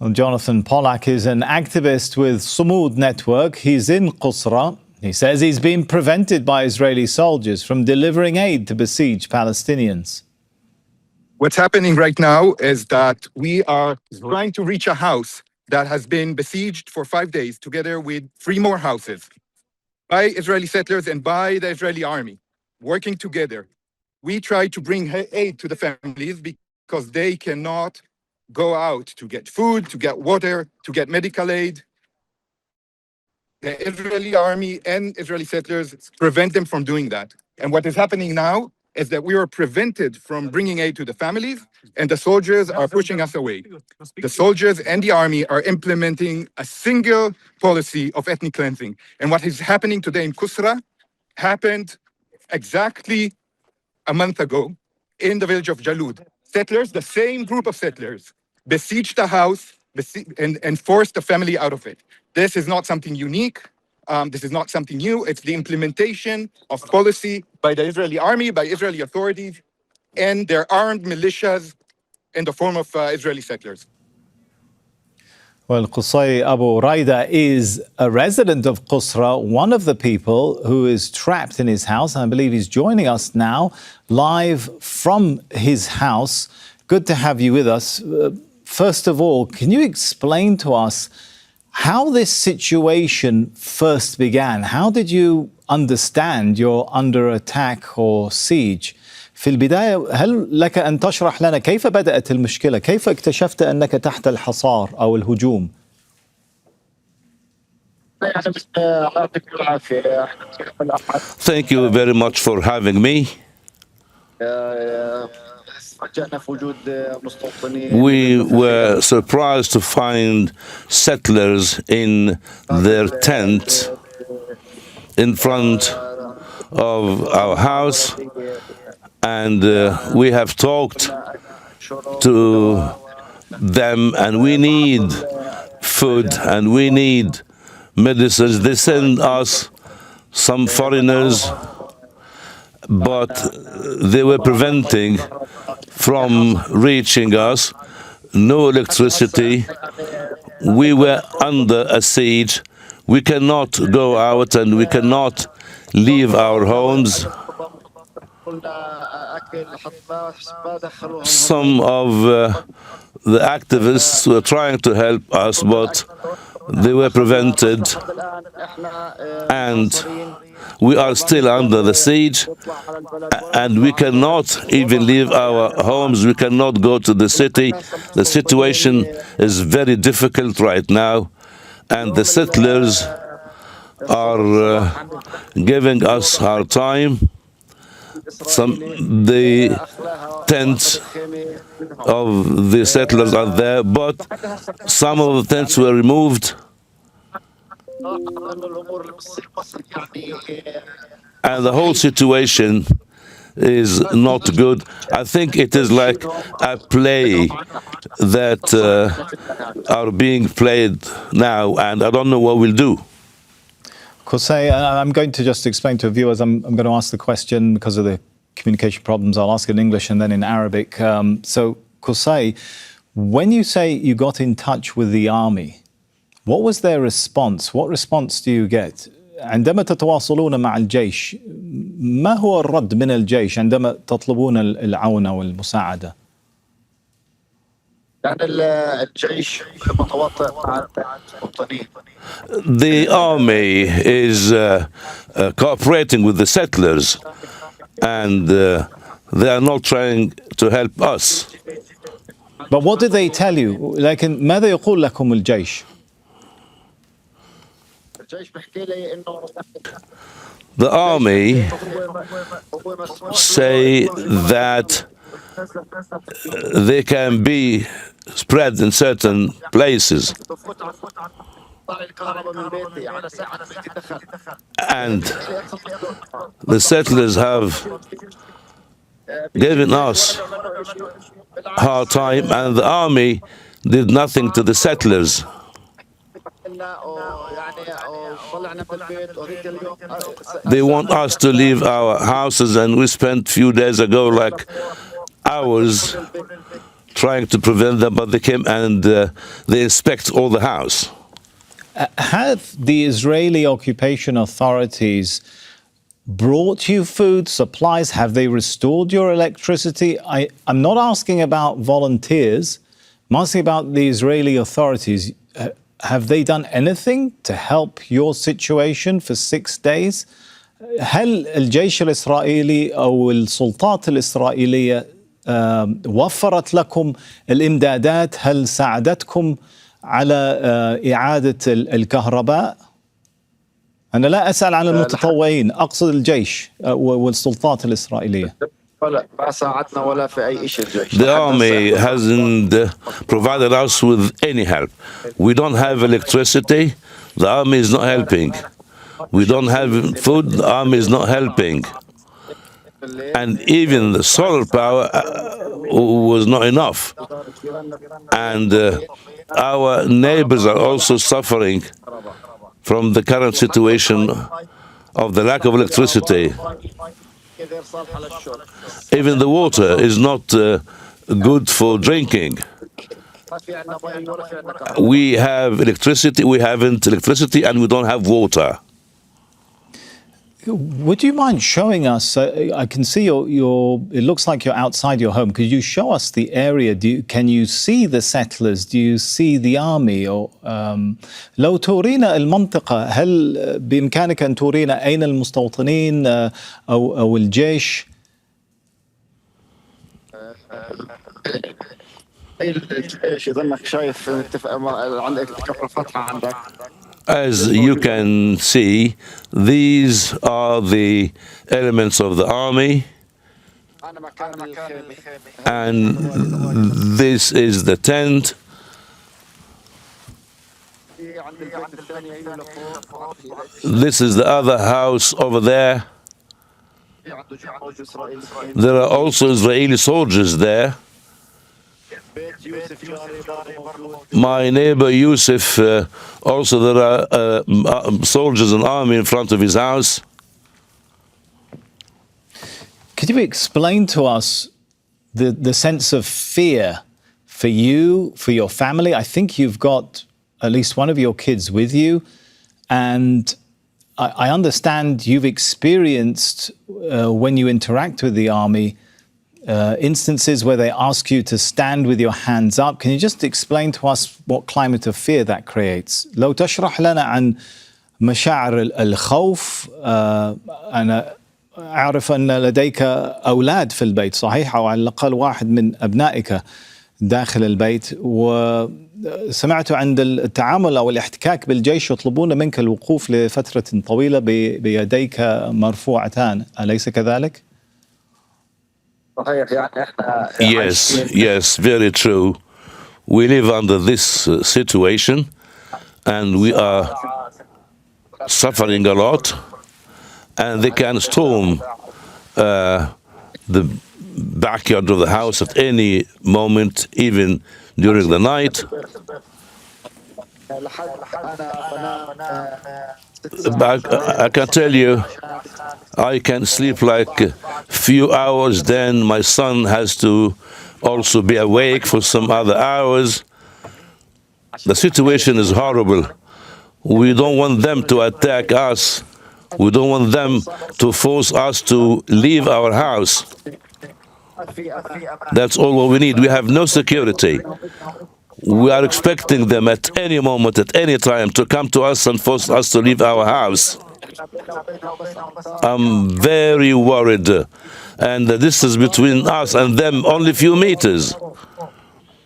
Well, Jonathan Pollack is an activist with Sumud Network. He's in Qusra. He says he's been prevented by Israeli soldiers from delivering aid to besieged Palestinians. What's happening right now is that we are trying to reach a house that has been besieged for 5 days, together with 3 more houses, by Israeli settlers and by the Israeli army, working together. We try to bring aid to the families because they cannot go out to get food, to get water, to get medical aid. The Israeli army and Israeli settlers prevent them from doing that. And what is happening now is that we are prevented from bringing aid to the families, and the soldiers are pushing us away. The soldiers and the army are implementing a single policy of ethnic cleansing. And what is happening today in Qusra happened exactly a month ago in the village of Jalud. Settlers, the same group of settlers, besieged the house and forced the family out of it. This is not something unique. This is not something new. It's the implementation of policy by the Israeli army, by Israeli authorities, and their armed militias in the form of Israeli settlers. Well, Qusay Abu Raideh is a resident of Qusra, one of the people who is trapped in his house. I believe he's joining us now live from his house. Good to have you with us. First of all, can you explain to us how this situation first began? How did you understand you're under attack or siege? في البداية هل لك أن تشرح لنا كيف بدأت المشكلة؟ كيف اكتشفت أنك تحت الحصار أو الهجوم؟ Thank you very much for having me. We were surprised to find settlers in their tent in front of our house, and we have talked to them, and we need food and we need medicines. They send us some foreigners, but they were preventing from reaching us. No electricity. We were under a siege. We cannot go out and we cannot leave our homes. Some of the activists were trying to help us, but they were prevented, and we are still under the siege, and we cannot even leave our homes. We cannot go to the city. The situation is very difficult right now, and the settlers are giving us hard time. The tents of the settlers are there, but some of the tents were removed, and the whole situation is not good. I think it is like a play that are being played now, and I don't know what we'll do. Qusay, I'm going to just explain to viewers, I'm going to ask the question because of the communication problems. I'll ask it in English and then in Arabic. So, Qusay, when you say you got in touch with the army, what was their response? What response do you get? عندما تتواصلون مع الجيش ما هو الرد من الجيش عندما تطلبون العون والمساعدة؟ The army is cooperating with the settlers, and they are not trying to help us. But what do they tell you? لكن ماذا يقول لكم الجيش؟ The army say that they can be spread in certain places, and the settlers have given us hard time, and the army did nothing to the settlers. They want us to leave our houses, and we spent few days ago like hours trying to prevent them, but they came and they inspect all the house. Have the Israeli occupation authorities brought you food, supplies? Have they restored your electricity? I'm not asking about volunteers. I'm asking about the Israeli authorities. Have they done anything to help your situation for 6 days? هل الجيش الإسرائيلي أو السلطات الإسرائيلية وفرت لكم الإمدادات؟ هل ساعدتكم على إعادة الكهرباء؟ أنا لا أسأل عن المتطوعين، أقصد الجيش والسلطات الإسرائيلية. The army hasn't provided us with any help. We don't have electricity. The army is not helping. We don't have food. The army is not helping. And even the solar power was not enough. And our neighbors are also suffering from the current situation of the lack of electricity. Even the water is not good for drinking. We have electricity, we haven't electricity, and we don't have water. Would you mind showing us? I can see it looks like you're outside your home. Could you show us the area? Can you see the settlers? Do you see the army? أو لو تورينا المنطقة، هل بإمكانك أن تورينا أين المستوطنين أو الجيش؟ As you can see, these are the elements of the army, and this is the tent. This is the other house over there. There are also Israeli soldiers there. My neighbor Yusuf, also there are soldiers and army in front of his house. Could you explain to us the sense of fear for you, for your family? I think you've got at least one of your kids with you, and I understand you've experienced when you interact with the army instances where they ask you to stand with your hands up. Can you just explain to us what climate of fear that creates? لو تشرح لنا عن مشاعر الخوف. أنا أعرف أن لديك أولاد في البيت، صحيح؟ أو على الأقل واحد من أبنائك داخل البيت، وسمعت عند التعامل أو الاحتكاك بالجيش يطلبون منك الوقوف لفترة طويلة بيديك مرفوعتان، أليس كذلك؟ Yes, very true. We live under this situation, and we are suffering a lot, and they can storm the backyard of the house at any moment, even during the night. But I can tell you, I can sleep like a few hours, then my son has to also be awake for some other hours. The situation is horrible. We don't want them to attack us. We don't want them to force us to leave our house. That's all what we need. We have no security. We are expecting them at any moment, at any time, to come to us and force us to leave our house. I'm very worried. And the distance between us and them, only a few meters.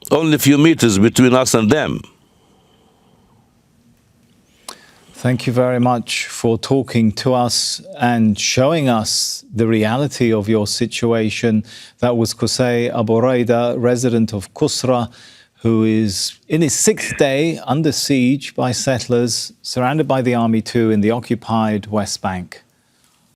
Only a few meters between us and them. Thank you very much for talking to us and showing us the reality of your situation. That was Qusay Abu Raideh, resident of Qusra, who is in his 6th day under siege by settlers, surrounded by the army too, in the occupied West Bank.